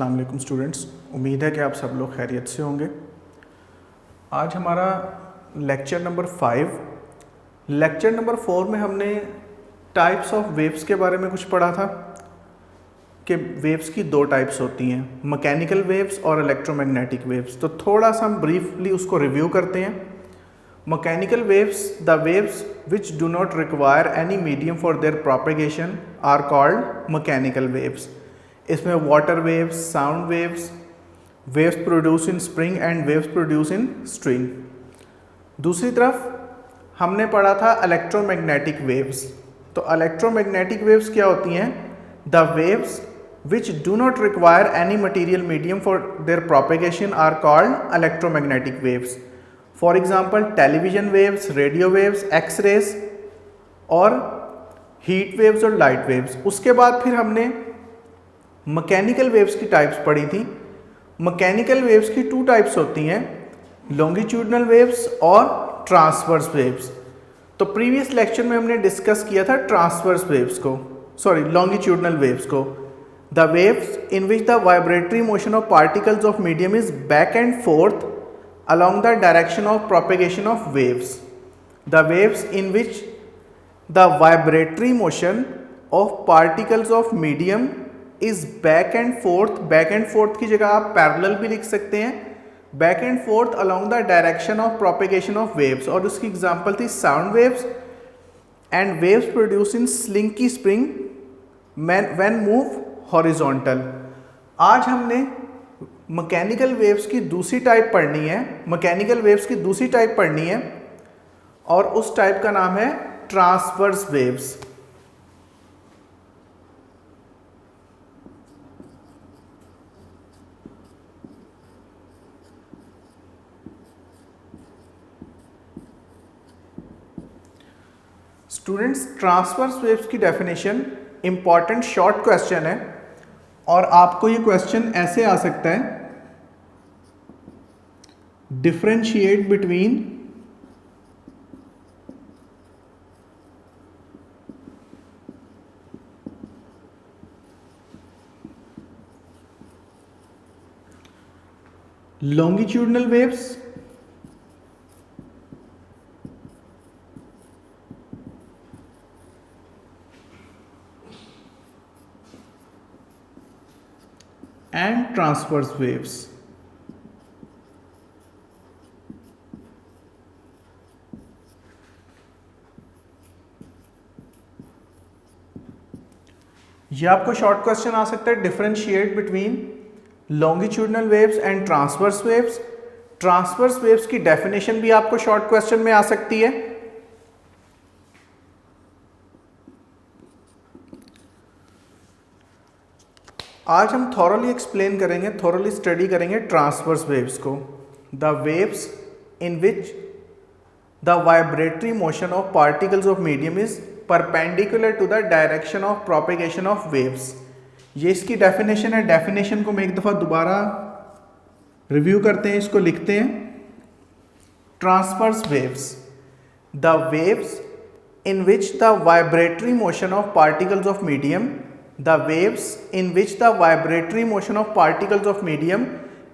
अस्सलाम वालेकुम स्टूडेंट्स, उम्मीद है कि आप सब लोग खैरियत से होंगे। आज हमारा लेक्चर नंबर 5। लेक्चर नंबर 4 में हमने टाइप्स ऑफ वेव्स के बारे में कुछ पढ़ा था कि वेव्स की दो टाइप्स होती हैं, मैकेनिकल वेव्स और इलेक्ट्रोमैग्नेटिक वेव्स। तो थोड़ा सा हम ब्रीफली उसको रिव्यू करते हैं। Mechanical waves, the waves which do not require any medium for their propagation are called mechanical waves. इसमें water waves, sound waves, waves produce in spring and waves produce in string. दूसरी तरफ हमने पढ़ा था electromagnetic waves. तो electromagnetic waves क्या होती हैं? The waves which do not require any material medium for their propagation are called electromagnetic waves. For example television waves, radio waves, X rays और हीट वेव्स और लाइट वेव्स। उसके बाद फिर हमने मैकेनिकल वेव्स की टाइप्स पढ़ी थी। Mechanical waves की टू टाइप्स होती हैं, लॉन्गिट्यूडनल वेव्स और ट्रांसवर्स वेव्स। तो प्रीवियस लेक्चर में हमने डिस्कस किया था ट्रांसवर्स वेव्स को, लॉन्गिट्यूडनल वेव्स को। The waves in which the vibratory motion of particles of medium is back and fourth along the direction of propagation of waves. The waves in which the vibratory motion of particles of medium is back and forth की जगह आप parallel भी लिख सकते हैं, back and forth along the direction of propagation of waves। और उसकी example थी sound waves and waves produced in slinky spring when move horizontal। आज हमने मैकेनिकल वेव्स की दूसरी टाइप पढ़नी है, और उस टाइप का नाम है transverse waves. Students, transverse waves की डेफिनेशन इंपॉर्टेंट शॉर्ट क्वेश्चन है, और आपको ये क्वेश्चन ऐसे आ सकता है, differentiate between longitudinal waves and transverse waves। ये आपको शॉर्ट क्वेश्चन आ सकता है, differentiate between longitudinal waves and transverse waves. Transverse waves की डेफिनेशन भी आपको शॉर्ट क्वेश्चन में आ सकती है। आज हम थॉरली स्टडी करेंगे ट्रांसवर्स वेव्स को। The waves in which the vibratory motion of particles of medium is perpendicular to the direction of propagation of waves. ये इसकी डेफिनेशन है। डेफिनेशन को मैं एक दफ़ा दोबारा रिव्यू करते हैं, इसको लिखते हैं। Transverse waves, the waves in which the vibratory motion of particles of medium, the waves in which the vibratory motion of particles of medium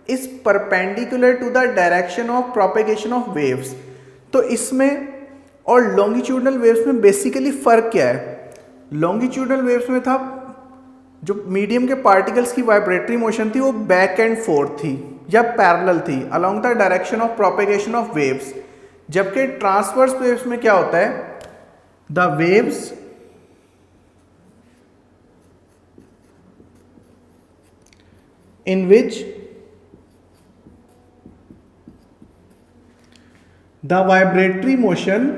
is perpendicular to the direction of propagation of waves. तो इसमें और longitudinal waves में basically फ़र्क क्या है? Longitudinal waves में था जो मीडियम के पार्टिकल्स की वाइब्रेटरी मोशन थी वो बैक एंड फोर्थ थी या पैरेलल थी along the direction of propagation of waves. जबकि ट्रांसवर्स वेव्स में क्या होता है? The waves in which the vibratory motion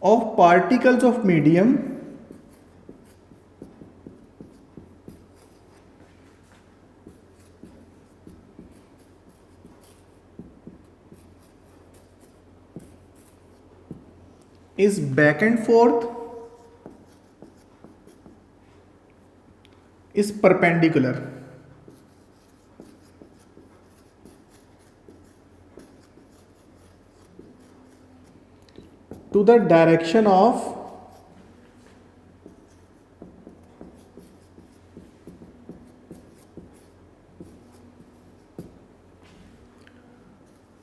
of particles of medium is back and forth is perpendicular। The direction of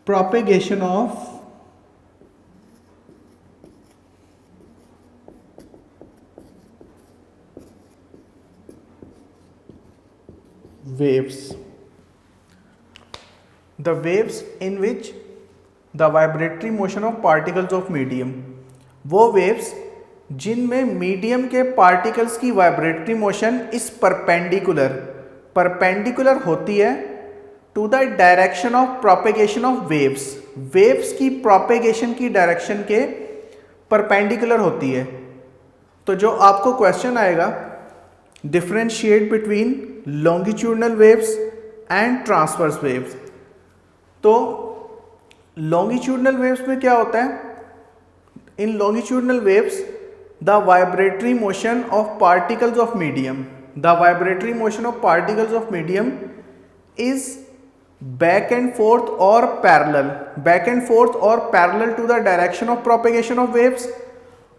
propagation of waves, the waves in which the vibratory motion of particles of medium, वो waves जिनमें medium के particles की vibratory motion इस perpendicular होती है to the direction of propagation of waves की propagation की direction के परपेंडिकुलर होती है। तो जो आपको क्वेश्चन आएगा, differentiate between longitudinal waves and transverse waves. तो लॉन्गिट्यूडनल वेव्स में क्या होता है? In longitudinal waves the vibratory motion of particles of medium, the vibratory motion of particles of medium is back and forth और parallel to the direction of propagation of waves.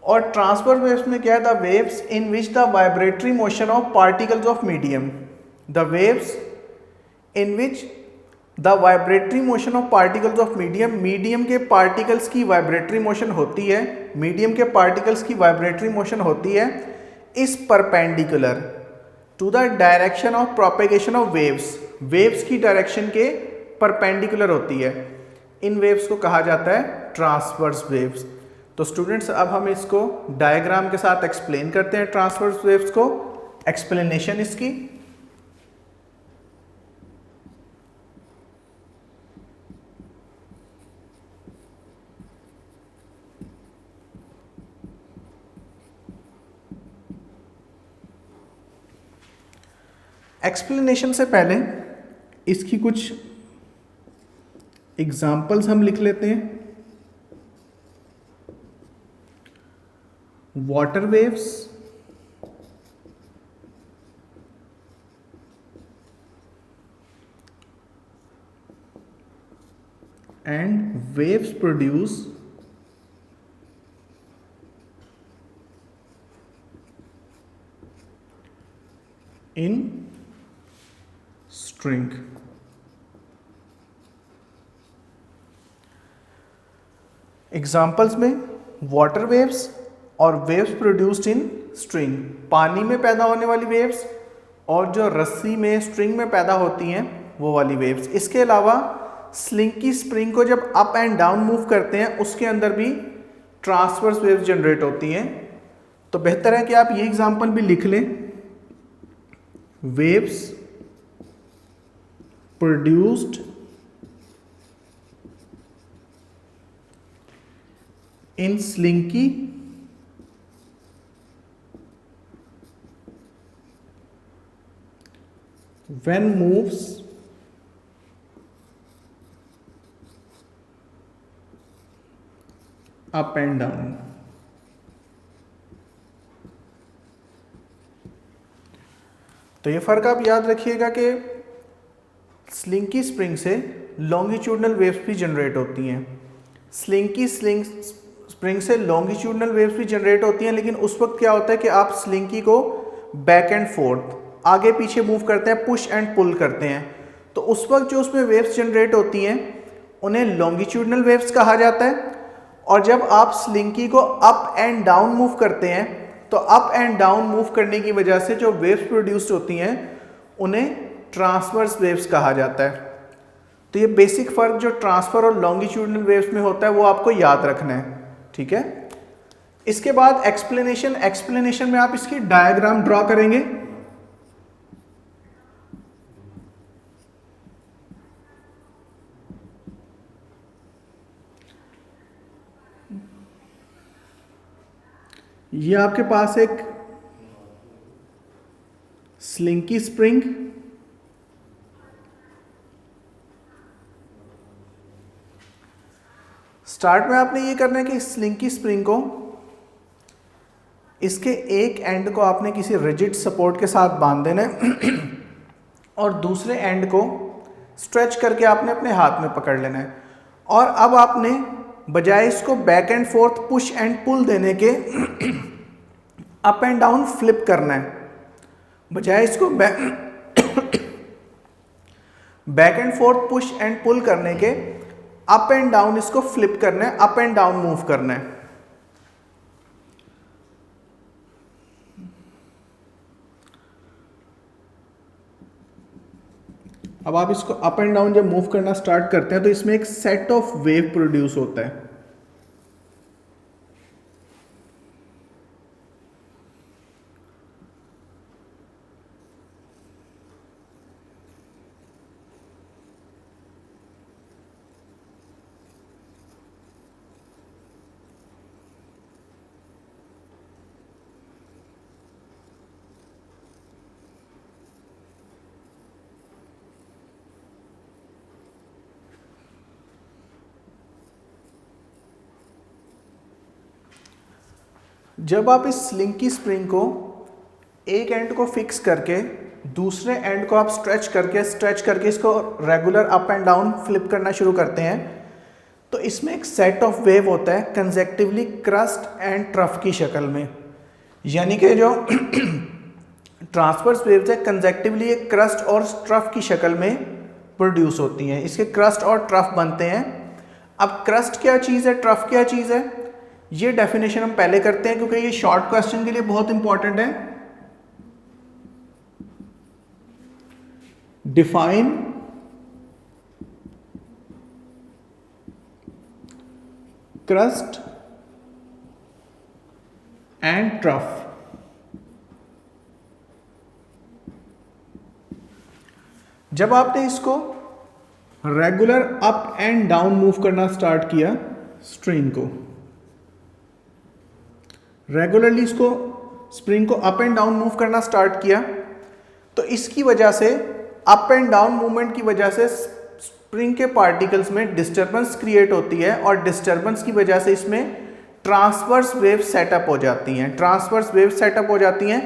और transverse waves में क्या है? The waves in which the vibratory motion of particles of medium, the waves in which the vibratory motion of particles of medium के particles की vibratory motion होती है, इस perpendicular to the direction of propagation of waves की direction के perpendicular होती है। इन waves को कहा जाता है ट्रांसवर्स वेव्स। तो स्टूडेंट्स, अब हम इसको डायग्राम के साथ एक्सप्लेन करते हैं ट्रांसवर्स वेव्स को। एक्सप्लेनेशन इसकी, एक्सप्लेनेशन से पहले इसकी कुछ एग्जाम्पल्स हम लिख लेते हैं। Water waves, and waves produce in string. Examples में वाटर वेव्स और वेव्स प्रोड्यूस्ड इन स्ट्रिंग, पानी में पैदा होने वाली वेव्स और जो रस्सी में स्ट्रिंग में पैदा होती हैं वो वाली वेव्स। इसके अलावा स्लिंकी स्प्रिंग को जब अप एंड डाउन मूव करते हैं उसके अंदर भी ट्रांसवर्स वेव्स जनरेट होती हैं। तो बेहतर है कि आप ये एग्जाम्पल भी लिख लें, waves produced in slinky when moves up and down। तो ये फर्क आप याद रखिएगा कि स्लिंकी स्प्रिंग से लॉन्गिट्यूडनल वेव्स भी जनरेट होती हैं। स्लिंकी स्प्रिंग से लॉन्गिट्यूडनल वेव्स भी जनरेट होती हैं, लेकिन उस वक्त क्या होता है कि आप स्लिंकी को बैक एंड फोर्थ, आगे पीछे मूव करते हैं, पुश एंड पुल करते हैं। तो उस वक्त जो उसमें वेव्स जनरेट होती हैं उन्हें लॉन्गिट्यूडनल वेव्स कहा जाता है। और जब आप स्लिंकी को अप एंड डाउन मूव करते हैं तो अप एंड डाउन मूव करने की वजह से जो वेव्स प्रोड्यूस्ड होती हैं उन्हें ट्रांसवर्स वेव्स कहा जाता है। तो ये बेसिक फर्क जो ट्रांसफर और लॉन्गिट्यूडनल वेव्स में होता है वो आपको याद रखना है, ठीक है। इसके बाद एक्सप्लेनेशन में आप इसकी डायग्राम ड्रॉ करेंगे। ये आपके पास एक स्लिंकी स्प्रिंग, स्टार्ट में आपने ये करना है कि स्लिंकी स्प्रिंग को, इसके एक एंड को आपने किसी रिजिड सपोर्ट के साथ बांध देना है और दूसरे एंड को स्ट्रेच करके आपने अपने हाथ में पकड़ लेना है। और अब आपने बजाय इसको back and forth push and pull देने के अप एंड डाउन फ्लिप करना है। बजाय इसको back and forth push and pull करने के अप एंड डाउन इसको फ्लिप करना है, अप एंड डाउन मूव करना है। अब आप इसको अप एंड डाउन जब मूव करना स्टार्ट करते हैं तो इसमें एक सेट ऑफ वेव प्रोड्यूस होता है। जब आप इस स्लिंकी स्प्रिंग को एक एंड को फिक्स करके दूसरे एंड को आप स्ट्रेच करके इसको regular up and down flip करना शुरू करते हैं तो इसमें एक सेट ऑफ वेव होता है कंसेक्टिवली क्रस्ट एंड ट्रफ की शक्ल में। यानी कि जो ट्रांसवर्स वेव्स है कंसेक्टिवली एक क्रस्ट और ट्रफ की शक्ल में प्रोड्यूस होती हैं। इसके क्रस्ट और ट्रफ बनते हैं। अब क्रस्ट क्या चीज़ है, ट्रफ क्या चीज़ है, ये डेफिनेशन हम पहले करते हैं क्योंकि ये शॉर्ट क्वेश्चन के लिए बहुत इंपॉर्टेंट है। Define crust and trough. जब आपने इसको regular up and down move करना स्टार्ट किया, स्ट्रिंग को रेगुलरली इसको स्प्रिंग को अप एंड डाउन मूव करना स्टार्ट किया तो इसकी वजह से अप एंड डाउन मूवमेंट की वजह से स्प्रिंग के पार्टिकल्स में डिस्टर्बेंस क्रिएट होती है और डिस्टर्बेंस की वजह से इसमें ट्रांसवर्स वेव सेटअप हो जाती हैं। ट्रांसवर्स वेव सेटअप हो जाती हैं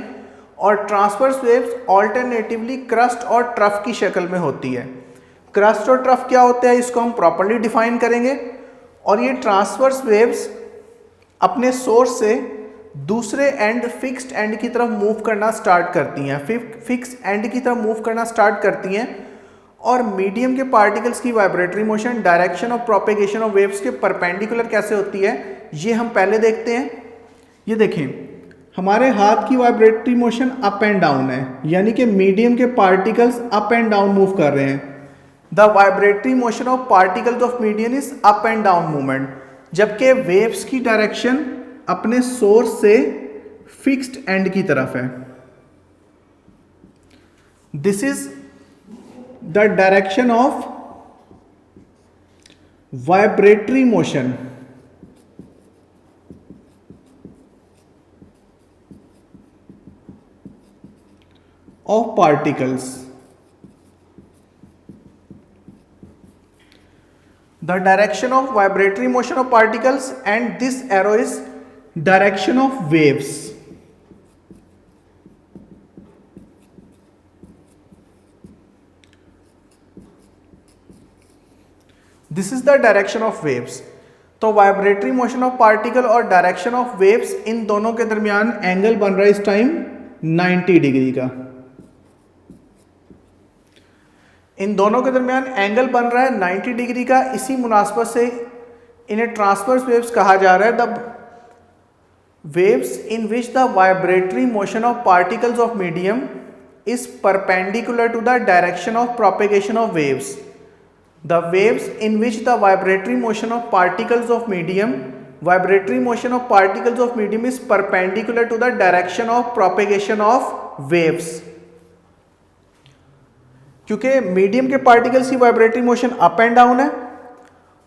और ट्रांसवर्स वेव्स ऑल्टरनेटिवली क्रस्ट और ट्रफ की शक्ल में होती है। क्रस्ट और ट्रफ क्या होता है इसको हम प्रॉपर्ली डिफाइन करेंगे। और ये ट्रांसवर्स वेव्स अपने सोर्स से दूसरे एंड फिक्स्ड एंड की तरफ मूव करना स्टार्ट करती हैं, फिक्स एंड की तरफ मूव करना स्टार्ट करती हैं और मीडियम के पार्टिकल्स की vibratory motion direction of propagation of waves के परपेंडिकुलर कैसे होती है ये हम पहले देखते हैं। ये देखें, हमारे हाथ की vibratory motion up and down है, यानी कि मीडियम के particles up and down move कर रहे हैं। The vibratory motion of particles of medium is up and down movement, जबकि वेव्स की डायरेक्शन अपने सोर्स से फिक्स्ड एंड की तरफ है। This is the direction of vibratory motion of particles. The direction of vibratory motion of particles and this arrow is direction of waves. This is the direction of waves. तो vibratory motion of particle और direction of waves in दोनों के दरमियान angle बन रहा है इस time 90 degree का। इन दोनों के दरमियान एंगल बन रहा है 90 डिग्री का। इसी मुनासबत से इन्हें ट्रांसवर्स वेव्स कहा जा रहा है। The waves in which the vibratory motion of particles of medium is perpendicular to the direction of propagation of waves. The waves in which the vibratory motion of particles of medium is perpendicular to the direction of propagation of waves. क्योंकि medium के particles की vibratory motion up and down है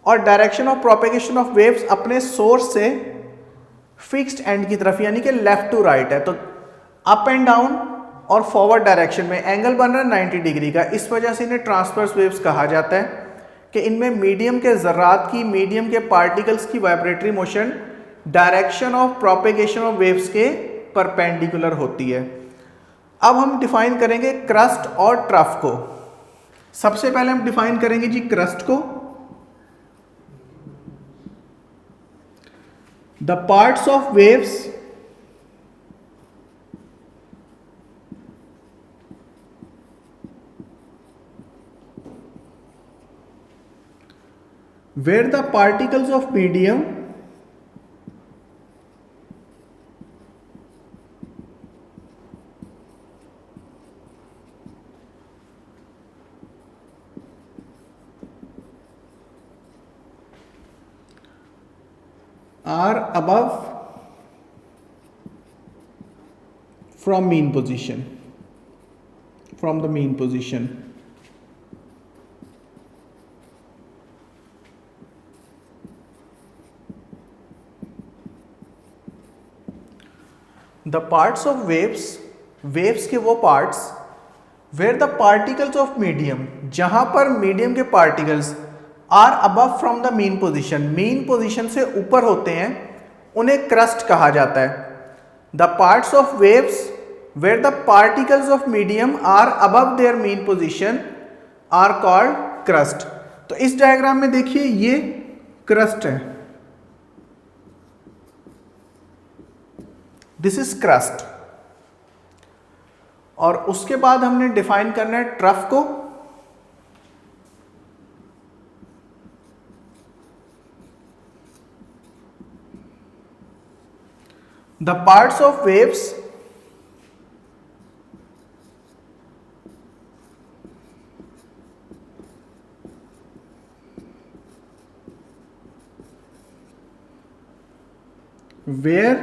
और direction of propagation of waves अपने source से fixed end की तरफ यानी कि लेफ्ट टू राइट है। तो अप एंड डाउन और फॉरवर्ड डायरेक्शन में एंगल बन रहा है 90 डिग्री का। इस वजह से इन्हें ट्रांसवर्स वेव्स कहा जाता है कि इनमें मीडियम के ज़र्रात की, मीडियम के पार्टिकल्स की vibratory motion direction of propagation of waves के परपेंडिकुलर होती है। अब हम डिफाइन करेंगे क्रस्ट और ट्रफ को। सबसे पहले हम डिफाइन करेंगे जी क्रस्ट को। The parts of waves where the particles of medium are above from mean position, from the mean position. The parts of waves, waves के वो parts where the particles of medium, जहां पर medium के particles are above from the mean position, mean position से ऊपर होते हैं, उन्हें क्रस्ट कहा जाता है। The parts of waves where the particles of medium are above their mean position are called crust. तो इस डायग्राम में देखिए ये क्रस्ट है, दिस इज क्रस्ट। और उसके बाद हमने डिफाइन करना है ट्रफ को। The parts of waves where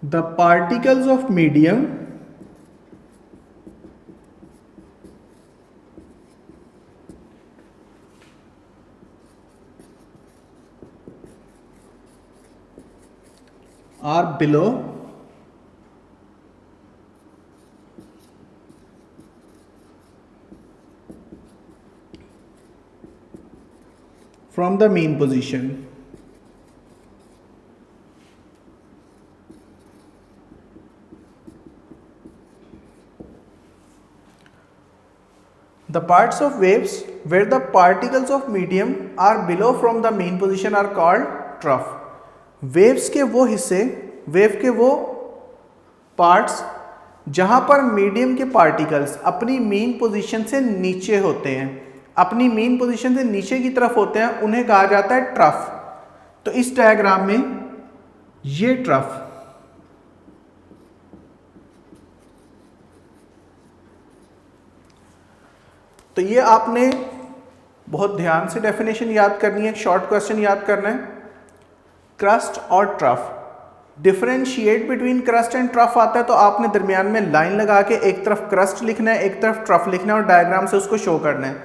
the particles of medium are below from the mean position. The parts of waves where the particles of medium are below from the mean position are called trough. Waves के वो हिस्से, wave के वो parts जहां पर medium के particles अपनी mean position से नीचे होते हैं, अपनी मीन पोजीशन से नीचे की तरफ होते हैं, उन्हें कहा जाता है ट्रफ। तो इस डायग्राम में ये ट्रफ, तो ये आपने बहुत ध्यान से डेफिनेशन याद करनी है, एक शॉर्ट क्वेश्चन याद करना है। क्रस्ट और trough, differentiate between crust and trough आता है तो आपने दरमियान में लाइन लगा के एक तरफ क्रस्ट लिखना है, एक तरफ ट्रफ लिखना है और डायग्राम से उसको शो करना है।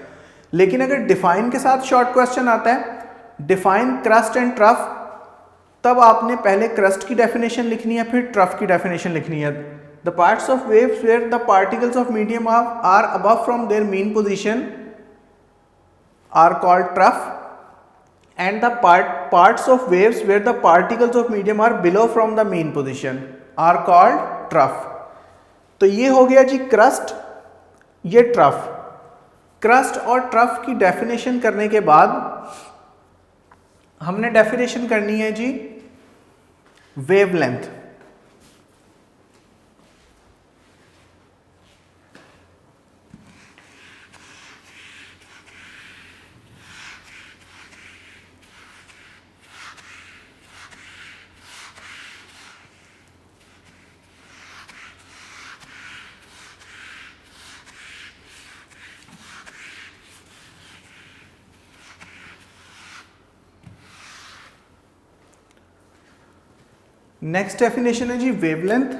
लेकिन अगर डिफाइन के साथ शॉर्ट क्वेश्चन आता है, डिफाइन क्रस्ट एंड ट्रफ, तब आपने पहले क्रस्ट की डेफिनेशन लिखनी है, फिर ट्रफ की डेफिनेशन लिखनी है। The parts of waves where the particles of medium are above from their mean position are called trough, and the parts of waves where the particles of medium are below from the mean position are called trough. तो ये हो गया जी crust, ये trough. Crust और trough की definition करने के बाद हमने डेफिनेशन करनी है जी वेवलेंथ। नेक्स्ट डेफिनेशन है जी वेवलेंथ।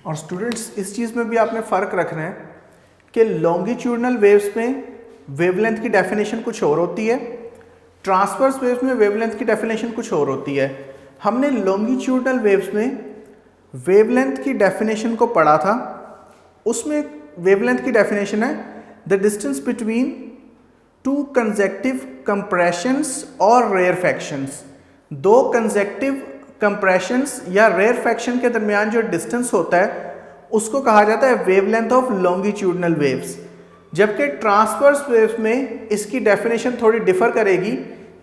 और स्टूडेंट्स इस चीज में भी आपने फर्क रखना है कि लॉन्गिट्यूडनल वेव्स में वेवलेंथ की डेफिनेशन कुछ और होती है, ट्रांसवर्स वेव्स में वेवलेंथ की डेफिनेशन कुछ और होती है। हमने लॉन्गिट्यूडनल वेव्स में वेवलेंथ की डेफिनेशन को पढ़ा था, उसमें वेवलेंथ की डेफिनेशन है the distance between two consecutive compressions और रेयरफैक्शंस। दो कंसेक्टिव कंप्रेशंस या रेयरफैक्शन के दरमियान जो डिस्टेंस होता है उसको कहा जाता है वेवलेंथ ऑफ लॉन्गिट्यूडनल वेव्स। जबकि ट्रांसवर्स वेव्स में इसकी डेफिनेशन थोड़ी डिफर करेगी।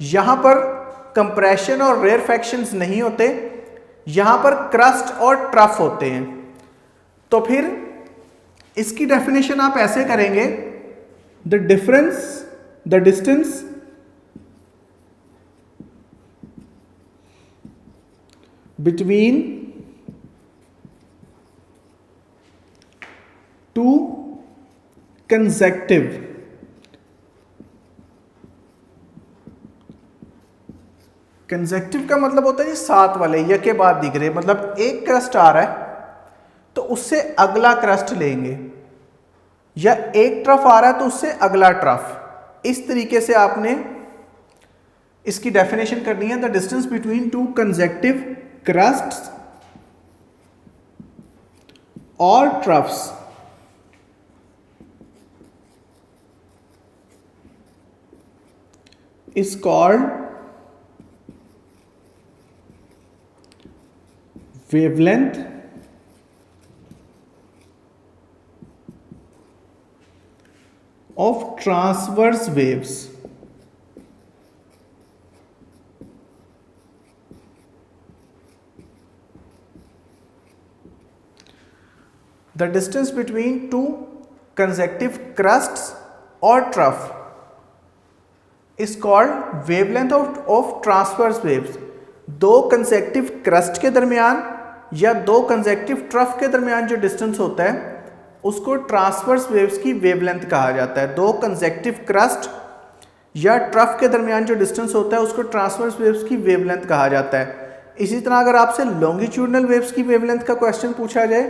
यहाँ पर कंप्रेशन और रेयरफैक्शंस नहीं होते, यहाँ पर क्रस्ट और ट्रफ होते हैं। तो फिर इसकी डेफिनेशन आप ऐसे करेंगे, the distance between two consecutive का मतलब होता है जी साथ वाले या के बाद दिख रहे, मतलब एक क्रस्ट आ रहा है तो उससे अगला क्रस्ट लेंगे, या एक ट्रफ आ रहा है तो उससे अगला ट्रफ। इस तरीके से आपने इसकी डेफिनेशन करनी है। The distance between two consecutive crests और troughs is called wavelength of transverse waves। The distance between two consecutive crusts or trough is called wavelength of transverse waves। दो कंसेक्टिव क्रस्ट के दरमियान या दो कंसेक्टिव ट्रफ के दरमियान जो distance होता है उसको ट्रांसवर्स वेव्स की वेवलेंथ कहा जाता है। दो कंसेक्टिव क्रस्ट या ट्रफ के दरमियान जो डिस्टेंस होता है उसको ट्रांसवर्स वेव्स की वेवलेंथ कहा जाता है। इसी तरह अगर आपसे लॉन्गिट्यूडनल वेव्स की वेवलेंथ का क्वेश्चन पूछा जाए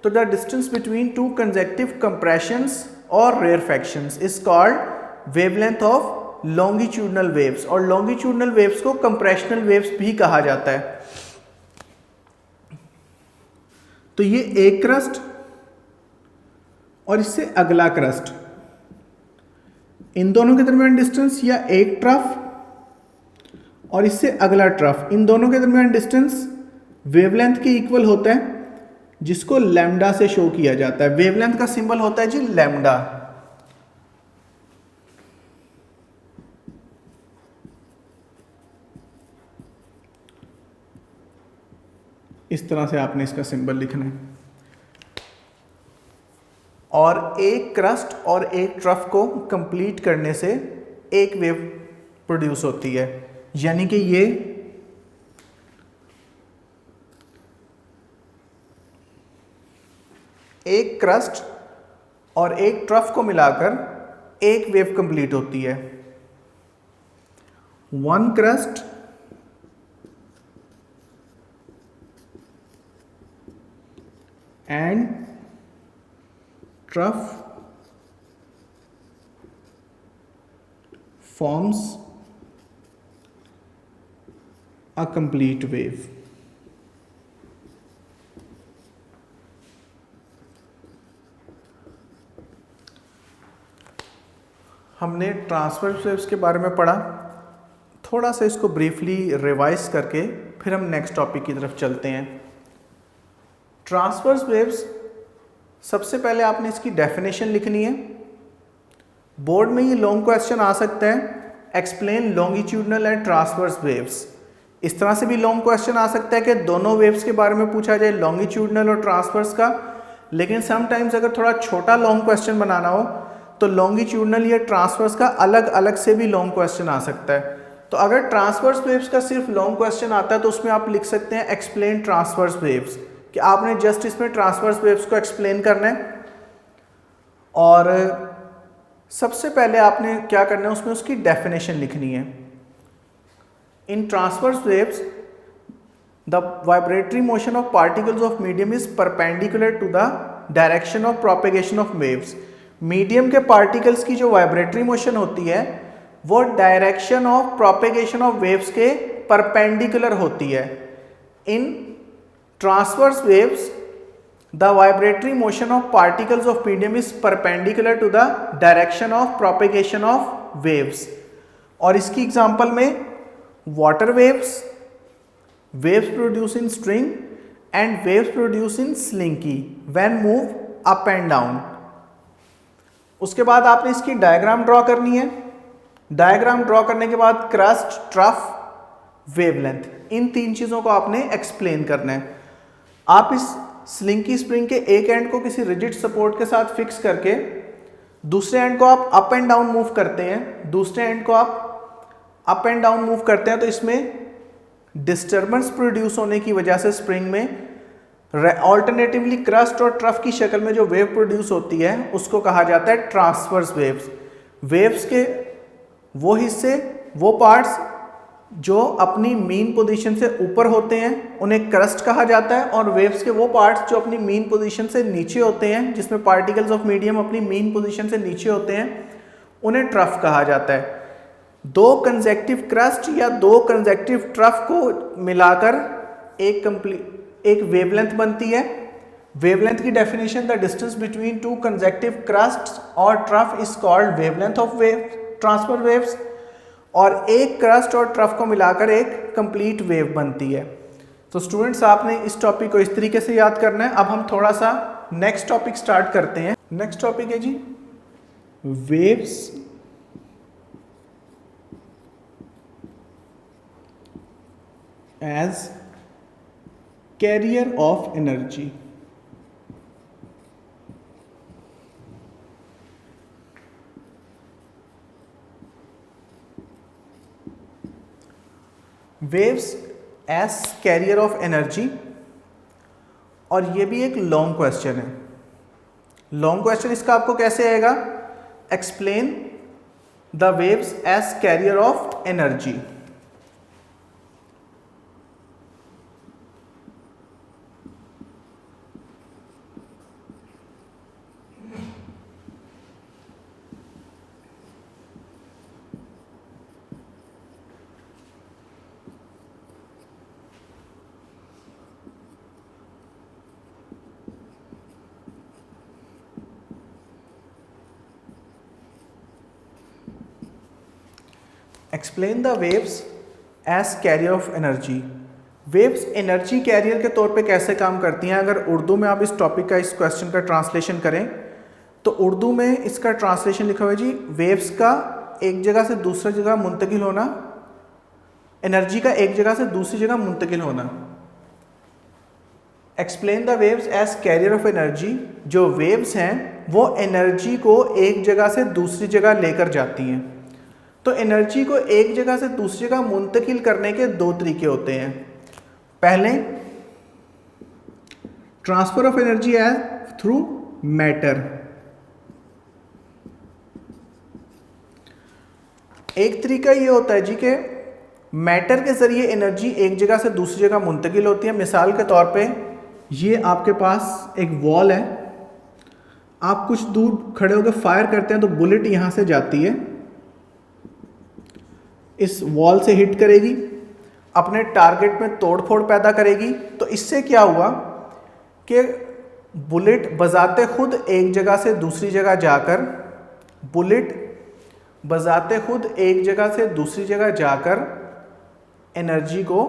तो the distance between two consecutive compressions और rarefactions is called wavelength of longitudinal waves. और लॉन्गिट्यूडनल वेव्स को कंप्रेशनल वेव्स भी कहा जाता है। तो ये एक क्रस्ट और इससे अगला क्रस्ट, इन दोनों के दरमियान डिस्टेंस, या एक ट्रफ और इससे अगला ट्रफ, इन दोनों के दरमियान डिस्टेंस वेवलेंथ के इक्वल होता है जिसको लैम्डा से शो किया जाता है। वेवलेंथ का सिंबल होता है जी लैम्डा। इस तरह से आपने इसका सिंबल लिखना है। और एक क्रस्ट और एक ट्रफ को कंप्लीट करने से एक वेव प्रोड्यूस होती है, यानी कि ये एक क्रस्ट और एक ट्रफ को मिलाकर एक वेव कंप्लीट होती है। One crust and trough forms a complete wave। हमने ट्रांसवर्स वेव्स के बारे में पढ़ा, थोड़ा सा इसको ब्रीफली रिवाइज करके फिर हम नेक्स्ट टॉपिक की तरफ चलते हैं। ट्रांसवर्स वेव्स, सबसे पहले आपने इसकी डेफिनेशन लिखनी है। बोर्ड में ये लॉन्ग क्वेश्चन आ सकता है, explain longitudinal and transverse waves. इस तरह से भी लॉन्ग क्वेश्चन आ सकता है कि दोनों वेव्स के बारे में पूछा जाए, लॉन्गिट्यूडनल और ट्रांसवर्स का। लेकिन समटाइम्स अगर थोड़ा छोटा लॉन्ग क्वेश्चन बनाना हो तो लॉन्गिट्यूडनल या ट्रांसवर्स का अलग अलग से भी लॉन्ग क्वेश्चन आ सकता है। तो अगर ट्रांसवर्स वेव्स का सिर्फ लॉन्ग क्वेश्चन आता है तो उसमें आप लिख सकते हैं एक्सप्लेन ट्रांसवर्स वेव्स, कि आपने जस्ट इसमें ट्रांसवर्स वेव्स को एक्सप्लेन करना है। और सबसे पहले आपने क्या करना है, उसमें उसकी डेफिनेशन लिखनी है। In transverse waves the vibratory motion of particles of medium is perpendicular to the direction of propagation of waves. Medium के पार्टिकल्स की जो वाइब्रेटरी मोशन होती है वो direction of propagation of waves के परपेंडिकुलर होती है। In transverse waves the vibratory motion of particles of medium is perpendicular to the direction of propagation of waves। और इसकी एग्जांपल में water waves, waves produce in string and waves produce in slinky when move up and down. उसके बाद आपने इसकी diagram draw करनी है। Diagram draw करने के बाद क्रस्ट, ट्रफ, वेवलेंथ, इन तीन चीजों को आपने एक्सप्लेन करना है। आप इस स्लिंकी स्प्रिंग के एक एंड को किसी रिजिड सपोर्ट के साथ फिक्स करके दूसरे एंड को आप अप एंड डाउन मूव करते हैं, दूसरे एंड को आप अप एंड डाउन मूव करते हैं, तो इसमें डिस्टर्बेंस प्रोड्यूस होने की वजह से स्प्रिंग में ऑल्टरनेटिवली क्रस्ट और ट्रफ की शक्ल में जो वेव प्रोड्यूस होती है उसको कहा जाता है ट्रांसवर्स वेव्स। वेव्स के वो हिस्से, वो पार्ट्स जो अपनी मीन पोजीशन से ऊपर होते हैं उन्हें क्रस्ट कहा जाता है, और वेव्स के वो पार्ट्स जो अपनी मीन पोजीशन से नीचे होते हैं, जिसमें पार्टिकल्स ऑफ मीडियम अपनी मीन पोजीशन से नीचे होते हैं, उन्हें ट्रफ कहा जाता है। दो कंसेक्टिव क्रस्ट या दो कंसेक्टिव ट्रफ को मिलाकर एक वेवलेंथ बनती है। वेवलेंथ की definition, the distance between two consecutive crests और trough is called wavelength of wave transfer waves, और एक क्रस्ट और ट्रफ को मिलाकर एक कंप्लीट वेव बनती है। तो स्टूडेंट्स, आपने इस टॉपिक को इस तरीके से याद करना है। अब हम थोड़ा सा नेक्स्ट टॉपिक स्टार्ट करते हैं। नेक्स्ट टॉपिक है जी waves as carrier of energy. Waves as carrier of energy, और ये भी एक लॉन्ग क्वेश्चन है। लॉन्ग क्वेश्चन इसका आपको कैसे आएगा? Explain the waves as carrier of energy. Explain the waves as carrier of energy. Waves energy carrier के तौर पे कैसे काम करती हैं? अगर उर्दू में आप इस टॉपिक का, इस क्वेश्चन का ट्रांसलेशन करें तो उर्दू में इसका ट्रांसलेशन लिखा हुआ है जी, वेव्स का एक जगह से दूसरी जगह मुंतकिल होना, एनर्जी का एक जगह से दूसरी जगह मुंतकिल होना। Explain the waves as carrier of energy, जो वेव्स हैं वो एनर्जी को एक जगह से दूसरी जगह लेकर जाती हैं। तो एनर्जी को एक जगह से दूसरी जगह मुंतकिल करने के दो तरीके होते हैं। पहले, transfer of energy as through matter. एक तरीका ये होता है जी कि मैटर के जरिए एनर्जी एक जगह से दूसरी जगह मुंतकिल होती है। मिसाल के तौर पे ये आपके पास एक वॉल है, आप कुछ दूर खड़े होकर फायर करते हैं तो बुलेट यहां से जाती है, इस वॉल से हिट करेगी, अपने टारगेट में तोड़फोड़ पैदा करेगी। तो इससे क्या हुआ कि बुलेट बजाते खुद एक जगह से दूसरी जगह जाकर, बुलेट बजाते खुद एक जगह से दूसरी जगह जाकर एनर्जी को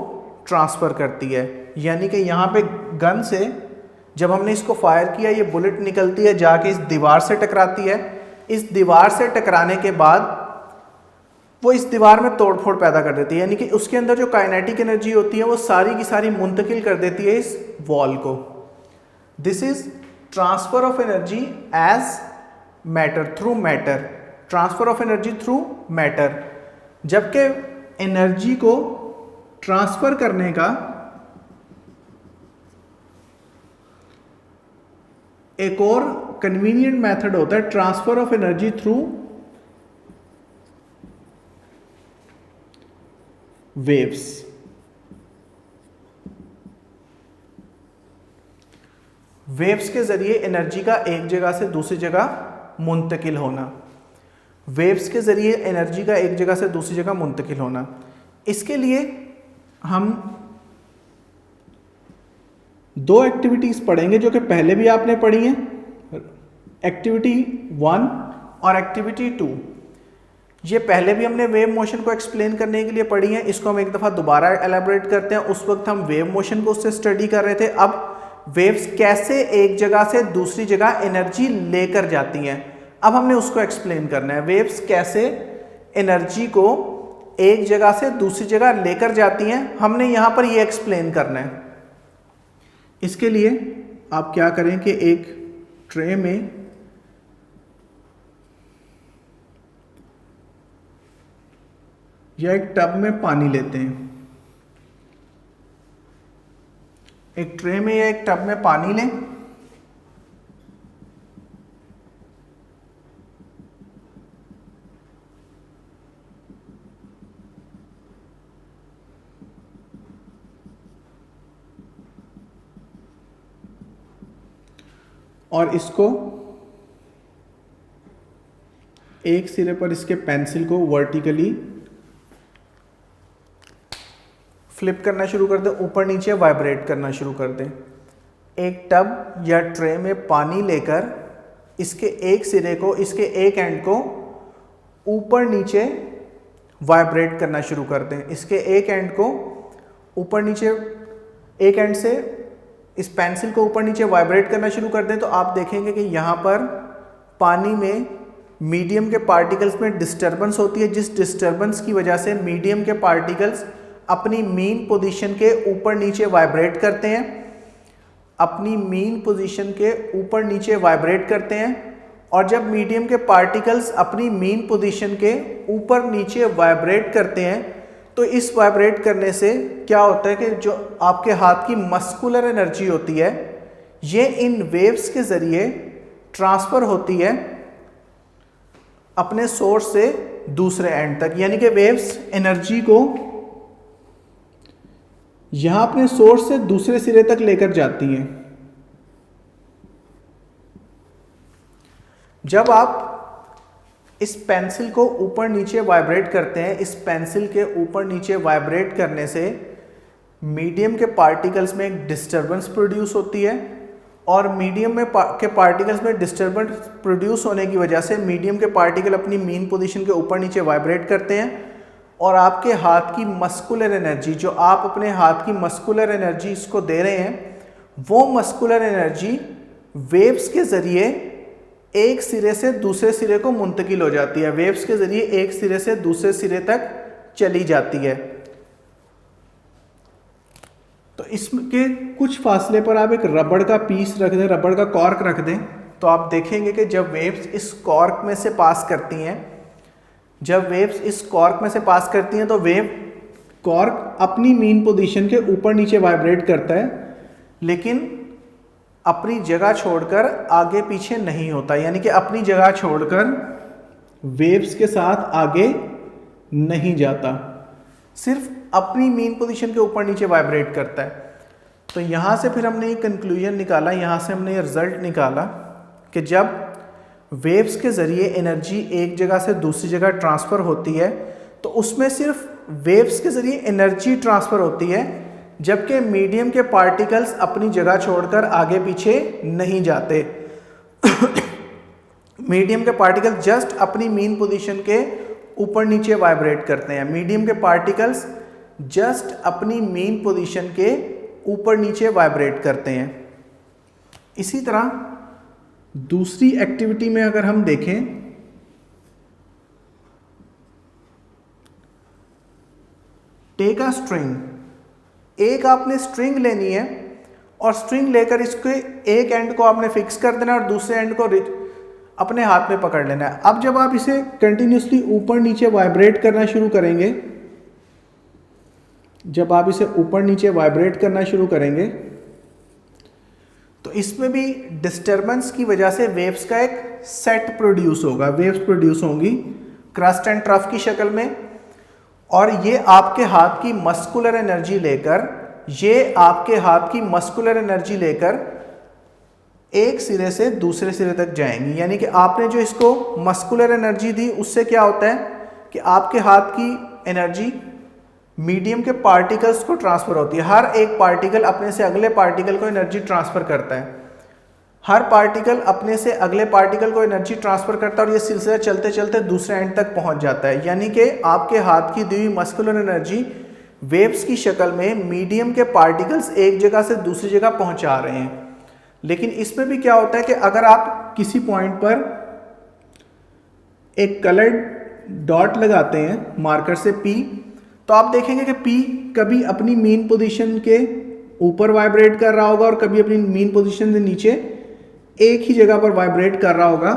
ट्रांसफ़र करती है। यानी कि यहाँ पे गन से जब हमने इसको फायर किया, ये बुलेट निकलती है, जाके इस दीवार से टकराती है। इस दीवार से टकराने के बाद वो इस दीवार में तोड़फोड़ पैदा कर देती है, यानी कि उसके अंदर जो काइनेटिक एनर्जी होती है वो सारी की सारी मुंतकिल कर देती है इस वॉल को। This is transfer of energy as matter, through matter. Transfer of energy through matter. जबकि एनर्जी को ट्रांसफर करने का एक और कन्वीनियंट मेथड होता है transfer of energy through waves. Waves के जरिए एनर्जी का एक जगह से दूसरी जगह मुंतकिल होना। वेव्स के जरिए एनर्जी का एक जगह से दूसरी जगह मुंतकिल होना। इसके लिए हम दो एक्टिविटीज पढ़ेंगे जो कि पहले भी आपने पढ़ी हैं, एक्टिविटी 1 और एक्टिविटी 2। ये पहले भी हमने वेव मोशन को एक्सप्लेन करने के लिए पढ़ी है, इसको हम एक दफ़ा दोबारा एलैबोरेट करते हैं। उस वक्त हम वेव मोशन को उससे स्टडी कर रहे थे। अब वेव्स कैसे एक जगह से दूसरी जगह एनर्जी लेकर जाती हैं, अब हमने उसको एक्सप्लेन करना है। वेव्स कैसे एनर्जी को एक जगह से दूसरी जगह लेकर जाती हैं, हमने यहाँ पर ये एक्सप्लेन करना है। इसके लिए आप क्या करें कि एक ट्रे में या एक टब में पानी लेते हैं। एक ट्रे में या एक टब में पानी लें, और इसको एक सिरे पर इसके पेंसिल को वर्टिकली फ्लिप करना शुरू कर दें, ऊपर नीचे वाइब्रेट करना शुरू कर दें। एक टब या ट्रे में पानी लेकर इसके एक सिरे को, इसके एक एंड को ऊपर नीचे वाइब्रेट करना शुरू कर दें। इसके एक एंड को ऊपर नीचे, एक एंड से इस पेंसिल को ऊपर नीचे वाइब्रेट करना शुरू कर दें, तो आप देखेंगे कि यहाँ पर पानी में मीडियम के पार्टिकल्स में डिस्टर्बेंस होती है, जिस डिस्टर्बेंस की वजह से मीडियम के पार्टिकल्स अपनी मीन पोजीशन के ऊपर नीचे वाइब्रेट करते हैं, अपनी मीन पोजीशन के ऊपर नीचे वाइब्रेट करते हैं। और जब मीडियम के पार्टिकल्स अपनी मीन पोजीशन के ऊपर नीचे वाइब्रेट करते हैं, तो इस वाइब्रेट करने से क्या होता है कि जो आपके हाथ की मस्कुलर एनर्जी होती है, ये इन वेव्स के ज़रिए ट्रांसफ़र होती है अपने सोर्स से दूसरे एंड तक। यानी कि वेव्स एनर्जी को यहां अपने सोर्स से दूसरे सिरे तक लेकर जाती हैं। जब आप इस पेंसिल को ऊपर नीचे वाइब्रेट करते हैं, इस पेंसिल के ऊपर नीचे वाइब्रेट करने से मीडियम के पार्टिकल्स में एक डिस्टर्बेंस प्रोड्यूस होती है, और मीडियम में के पार्टिकल्स में डिस्टर्बेंस प्रोड्यूस होने की वजह से मीडियम के पार्टिकल अपनी मीन पोजीशन के ऊपर नीचे वाइब्रेट करते हैं, और आपके हाथ की मस्कुलर एनर्जी, जो आप अपने हाथ की मस्कुलर एनर्जी इसको दे रहे हैं, वो मस्कुलर एनर्जी वेव्स के ज़रिए एक सिरे से दूसरे सिरे को मुंतकिल हो जाती है, वेव्स के ज़रिए एक सिरे से दूसरे सिरे तक चली जाती है। तो इसके कुछ फासले पर आप एक रबड़ का पीस रख दें, रबड़ का कॉर्क रख दें, तो आप देखेंगे कि जब वेव्स इस कॉर्क में से पास करती हैं, जब वेव्स इस कॉर्क में से पास करती हैं, तो वेव कॉर्क अपनी मीन पोजीशन के ऊपर नीचे वाइब्रेट करता है, लेकिन अपनी जगह छोड़कर आगे पीछे नहीं होता। यानी कि अपनी जगह छोड़कर वेव्स के साथ आगे नहीं जाता, सिर्फ अपनी मीन पोजीशन के ऊपर नीचे वाइब्रेट करता है। तो यहाँ से फिर हमने ये कंक्लूजन निकाला, यहाँ से हमने ये रिजल्ट निकाला कि जब वेव्स के ज़रिए एनर्जी एक जगह से दूसरी जगह ट्रांसफ़र होती है, तो उसमें सिर्फ वेव्स के ज़रिए एनर्जी ट्रांसफ़र होती है, जबकि मीडियम के पार्टिकल्स अपनी जगह छोड़कर आगे पीछे नहीं जाते। मीडियम के पार्टिकल जस्ट अपनी मीन पोजीशन के ऊपर नीचे वाइब्रेट करते हैं। मीडियम के पार्टिकल्स जस्ट अपनी मीन पोजीशन के ऊपर नीचे वाइब्रेट करते हैं। इसी तरह दूसरी एक्टिविटी में अगर हम देखें, टेक अ स्ट्रिंग, एक आपने स्ट्रिंग लेनी है और स्ट्रिंग लेकर इसके एक एंड को आपने फिक्स कर देना और दूसरे एंड को अपने हाथ में पकड़ लेना है। अब जब आप इसे कंटिन्यूसली ऊपर नीचे वाइब्रेट करना शुरू करेंगे, जब आप इसे ऊपर नीचे वाइब्रेट करना शुरू करेंगे, तो इसमें भी डिस्टर्बेंस की वजह से वेव्स का एक सेट प्रोड्यूस होगा, वेव्स प्रोड्यूस होंगी क्रस्ट एंड ट्रफ की शक्ल में, और ये आपके हाथ की मस्कुलर एनर्जी लेकर, ये आपके हाथ की मस्कुलर एनर्जी लेकर एक सिरे से दूसरे सिरे तक जाएंगी। यानी कि आपने जो इसको मस्कुलर एनर्जी दी, उससे क्या होता है कि आपके हाथ की एनर्जी मीडियम के पार्टिकल्स को ट्रांसफ़र होती है। हर एक पार्टिकल अपने से अगले पार्टिकल को एनर्जी ट्रांसफ़र करता है। हर पार्टिकल अपने से अगले पार्टिकल को एनर्जी ट्रांसफर करता है और ये सिलसिला चलते चलते दूसरे एंड तक पहुंच जाता है। यानी कि आपके हाथ की दी हुई मस्कुलर एनर्जी वेव्स की शक्ल में मीडियम के पार्टिकल्स एक जगह से दूसरी जगह पहुंचा रहे हैं। लेकिन इसमें भी क्या होता है कि अगर आप किसी पॉइंट पर एक कलर्ड डॉट लगाते हैं मार्कर से P, तो आप देखेंगे कि P कभी अपनी मीन पोजीशन के ऊपर वाइब्रेट कर रहा होगा और कभी अपनी मीन पोजीशन से नीचे एक ही जगह पर वाइब्रेट कर रहा होगा।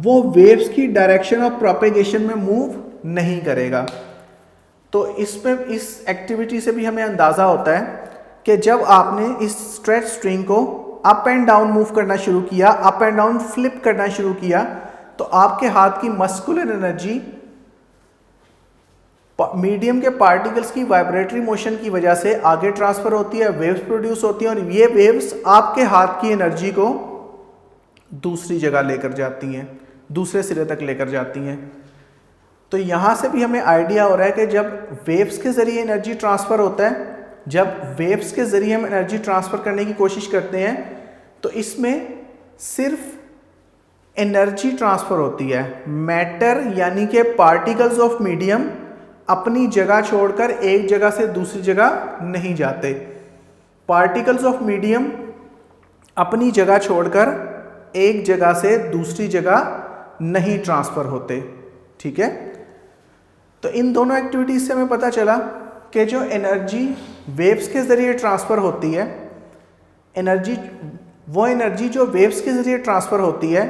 वो वेव्स की डायरेक्शन ऑफ प्रोपेगेशन में मूव नहीं करेगा। तो इस एक्टिविटी से भी हमें अंदाज़ा होता है कि जब आपने इस स्ट्रेच स्ट्रिंग को अप एंड डाउन मूव करना शुरू किया, अप एंड डाउन फ्लिप करना शुरू किया, तो आपके हाथ की मस्कुलर एनर्जी मीडियम के पार्टिकल्स की वाइब्रेटरी मोशन की वजह से आगे ट्रांसफर होती है, वेव्स प्रोड्यूस होती हैं और ये वेव्स आपके हाथ की एनर्जी को दूसरी जगह लेकर जाती हैं, दूसरे सिरे तक लेकर जाती हैं। तो यहाँ से भी हमें आइडिया हो रहा है कि जब वेव्स के ज़रिए एनर्जी ट्रांसफ़र होता है, जब वेव्स के ज़रिए हम एनर्जी ट्रांसफ़र करने की कोशिश करते हैं, तो इसमें सिर्फ एनर्जी ट्रांसफ़र होती है। मैटर यानी कि पार्टिकल्स ऑफ मीडियम अपनी जगह छोड़कर एक जगह से दूसरी जगह नहीं जाते। पार्टिकल्स ऑफ मीडियम अपनी जगह छोड़कर एक जगह से दूसरी जगह नहीं ट्रांसफ़र होते। ठीक है, तो इन दोनों एक्टिविटीज से हमें पता चला कि जो एनर्जी वेव्स के ज़रिए ट्रांसफ़र होती है, वो एनर्जी जो वेव्स के ज़रिए ट्रांसफ़र होती है,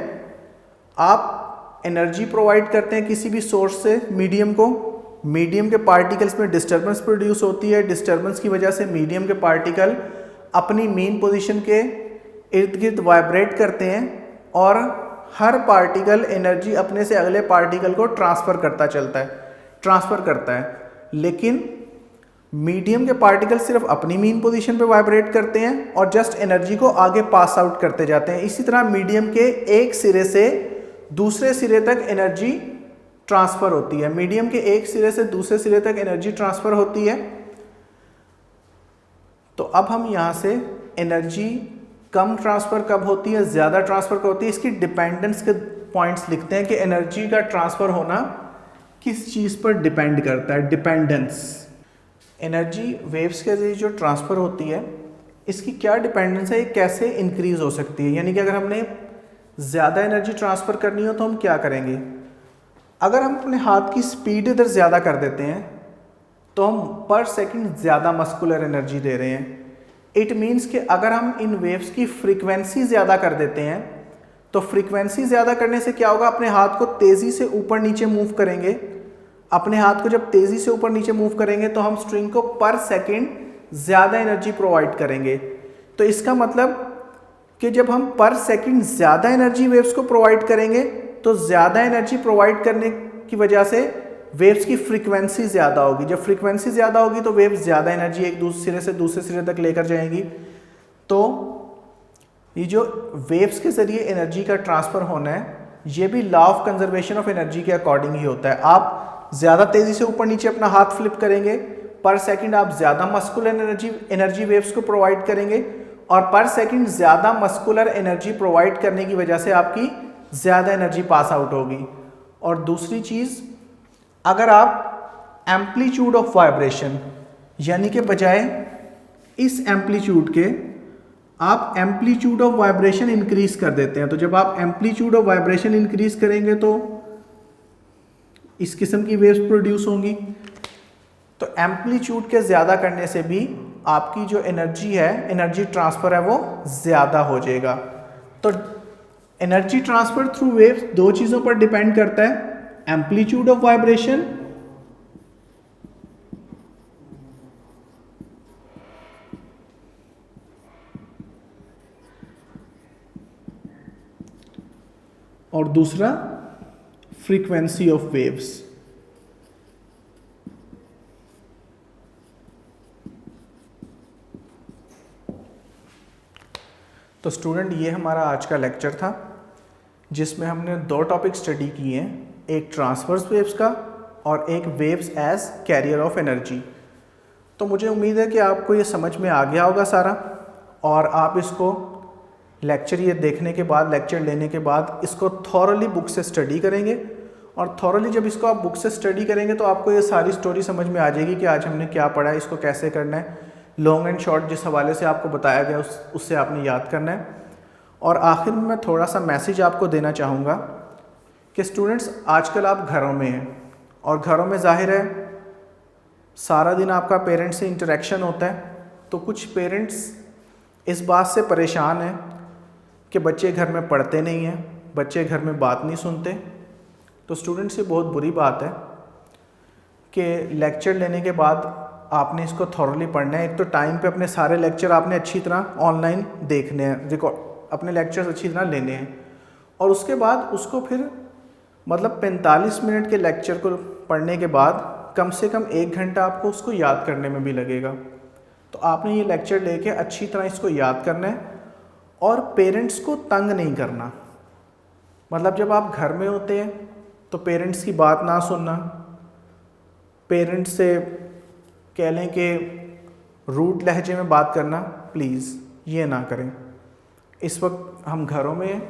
आप एनर्जी प्रोवाइड करते हैं किसी भी सोर्स से मीडियम को, मीडियम के पार्टिकल्स में डिस्टर्बेंस प्रोड्यूस होती है, डिस्टर्बेंस की वजह से मीडियम के पार्टिकल अपनी मेन पोजीशन के इर्द गिर्द वाइब्रेट करते हैं और हर पार्टिकल एनर्जी अपने से अगले पार्टिकल को ट्रांसफ़र करता है। लेकिन मीडियम के पार्टिकल सिर्फ अपनी मीन पोजीशन पे वाइब्रेट करते हैं और जस्ट एनर्जी को आगे पास आउट करते जाते हैं। इसी तरह मीडियम के एक सिरे से दूसरे सिरे तक एनर्जी ट्रांसफ़र होती है। मीडियम के एक सिरे से दूसरे सिरे तक एनर्जी ट्रांसफ़र होती है। तो अब हम यहाँ से एनर्जी कम ट्रांसफ़र कब होती है, ज़्यादा ट्रांसफ़र कब होती है, इसकी डिपेंडेंस के पॉइंट्स लिखते हैं कि एनर्जी का ट्रांसफ़र होना किस चीज़ पर डिपेंड करता है। डिपेंडेंस, एनर्जी वेव्स के जरिए जो ट्रांसफ़र होती है इसकी क्या डिपेंडेंस है, ये कैसे इंक्रीज़ हो सकती है। यानी कि अगर हमने ज़्यादा एनर्जी ट्रांसफ़र करनी हो तो हम क्या करेंगे, अगर हम अपने हाथ की स्पीड इधर ज़्यादा कर देते हैं तो हम पर सेकंड ज़्यादा मस्कुलर एनर्जी दे रहे हैं। इट मीन्स कि अगर हम इन वेव्स की फ्रीक्वेंसी ज़्यादा कर देते हैं तो फ्रीक्वेंसी ज़्यादा करने से क्या होगा, अपने हाथ को तेज़ी से ऊपर नीचे मूव करेंगे। अपने हाथ को जब तेज़ी से ऊपर नीचे मूव करेंगे तो हम स्ट्रिंग को पर सेकंड ज़्यादा एनर्जी प्रोवाइड करेंगे। तो इसका मतलब कि जब हम पर सेकंड ज़्यादा एनर्जी वेव्स को प्रोवाइड करेंगे तो ज़्यादा एनर्जी प्रोवाइड करने की वजह से वेव्स की फ्रीक्वेंसी ज़्यादा होगी। जब फ्रीक्वेंसी ज़्यादा होगी तो वेव्स ज़्यादा एनर्जी एक सिरे से दूसरे सिरे तक लेकर जाएंगी। तो ये जो वेव्स के ज़रिए एनर्जी का ट्रांसफ़र होना है, ये भी law of conservation of energy के अकॉर्डिंग ही होता है। आप ज़्यादा तेज़ी से ऊपर नीचे अपना हाथ फ्लिप करेंगे, पर सेकंड आप ज़्यादा मस्कुलर एनर्जी वेव्स को प्रोवाइड करेंगे और पर सेकंड ज़्यादा मस्कुलर एनर्जी प्रोवाइड करने की वजह से आपकी ज़्यादा एनर्जी पास आउट होगी। और दूसरी चीज़, अगर आप एम्पलीट्यूड ऑफ वाइब्रेशन यानी कि बजाय इस एम्पलीट्यूड के आप एम्पलीट्यूड ऑफ वाइब्रेशन इंक्रीज कर देते हैं, तो जब आप एम्पलीट्यूड ऑफ वाइब्रेशन इंक्रीज करेंगे तो इस किस्म की वेव्स प्रोड्यूस होंगी। तो एम्पलीट्यूड के ज़्यादा करने से भी आपकी जो एनर्जी है, एनर्जी ट्रांसफ़र है, वो ज़्यादा हो जाएगा। तो एनर्जी ट्रांसफ़र थ्रू वेव्स दो चीज़ों पर डिपेंड करता है, एम्पलीट्यूड ऑफ वाइब्रेशन और दूसरा फ्रीक्वेंसी ऑफ वेव्स। तो स्टूडेंट, ये हमारा आज का लेक्चर था जिसमें हमने दो टॉपिक स्टडी किए हैं, एक ट्रांसवर्स वेव्स का और एक waves as carrier of energy. तो मुझे उम्मीद है कि आपको ये समझ में आ गया होगा सारा और आप इसको लेक्चर ये देखने के बाद, लेक्चर लेने के बाद इसको थॉरली बुक से स्टडी करेंगे, और थॉरली जब इसको आप बुक से स्टडी करेंगे तो आपको ये सारी स्टोरी समझ में आ जाएगी कि आज हमने क्या पढ़ा है, इसको कैसे करना है, लॉन्ग एंड शॉर्ट जिस हवाले से आपको बताया गया उससे आपने याद करना है। और आखिर में मैं थोड़ा सा मैसेज आपको देना चाहूँगा कि स्टूडेंट्स आजकल आप घरों में हैं, और घरों में ज़ाहिर है सारा दिन आपका पेरेंट्स से इंटरेक्शन होता है, तो कुछ पेरेंट्स इस बात से परेशान हैं कि बच्चे घर में पढ़ते नहीं हैं, बच्चे घर में बात नहीं सुनते। तो स्टूडेंट्स ये बहुत बुरी बात है कि लेक्चर लेने के बाद आपने इसको थॉरली पढ़ना है। एक तो टाइम पे अपने सारे लेक्चर आपने अच्छी तरह ऑनलाइन देखने हैं, रिकॉर्ड अपने लेक्चर्स अच्छी तरह लेने हैं, और उसके बाद उसको फिर मतलब 45 मिनट के लेक्चर को पढ़ने के बाद कम से कम 1 घंटा आपको उसको याद करने में भी लगेगा। तो आपने ये लेक्चर लेके अच्छी तरह इसको याद करना है और पेरेंट्स को तंग नहीं करना। मतलब जब आप घर में होते हैं तो पेरेंट्स की बात ना सुनना, पेरेंट्स से कह लें कि रूड लहजे में बात करना, प्लीज़ ये ना करें। इस वक्त हम घरों में हैं,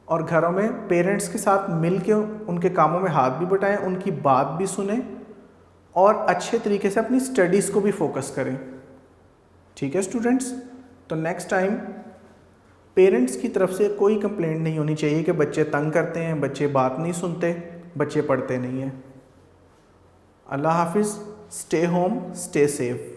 और घरों में पेरेंट्स के साथ मिल के उनके कामों में हाथ भी बटाएं, उनकी बात भी सुने और अच्छे तरीके से अपनी स्टडीज़ को भी फोकस करें। ठीक है स्टूडेंट्स, तो नेक्स्ट टाइम पेरेंट्स की तरफ से कोई कंप्लेंट नहीं होनी चाहिए कि बच्चे तंग करते हैं, बच्चे बात नहीं सुनते, बच्चे पढ़ते नहीं हैं। अल्लाह हाफिज़, स्टे होम, स्टे सेफ।